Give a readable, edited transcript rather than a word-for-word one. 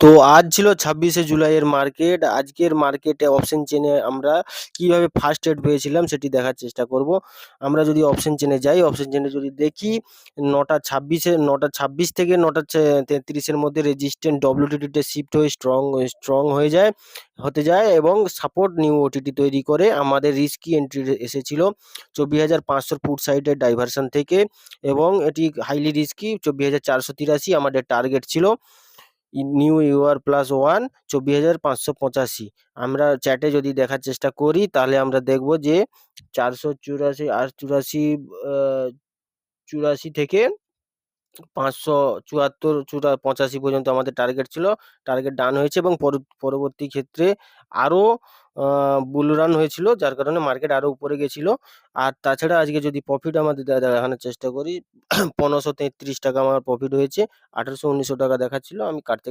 তো আজ ছিল ২৬শে জুলাইয়ের মার্কেট। আজকের মার্কেটে অপশন চেনে আমরা কিভাবে ফার্স্ট ট্রেড পেয়েছিলাম সেটি দেখার চেষ্টা করব। আমরা যদি অপশন চেনে যাই, অপশন চেনে যদি দেখি ৯টা ২৬ থেকে ৯টা ৩৩ এর মধ্যে রেজিস্ট্যান্ট WTT শিফট হয়ে স্ট্রং হতে যায় এবং সাপোর্ট নিউ ওটিটি তৈরি করে। আমাদের রিস্কি এন্ট্রি এসেছিল ২৪,৫০০ পুট সাইডের ডাইভারশন থেকে এবং এটি হাইলি রিস্কি ২৪,৪৮৩ আমাদের টার্গেট ছিল। নিউ ইউআর প্লাস ওয়ান ২৪,৫৮৫। আমরা চ্যাটে যদি দেখার চেষ্টা করি তাহলে আমরা দেখব যে ৪৮৪ চুরাশি থেকে ৫৭৪ ৮৫ পর্যন্ত আমাদের টার্গেট ছিল। টার্গেট ডান হয়েছে এবং পরবর্তী ক্ষেত্রে আরও বুল রান হয়েছিল, যার কারণে মার্কেট আরও উপরে গেছিল। আর তাছাড়া আজকে যদি প্রফিট আমাদের দেখানোর চেষ্টা করি ১৫৩৩ টাকা আমার প্রফিট হয়েছে। ১৮০০-১৯০০ টাকা দেখাচ্ছিল, আমি কাটতে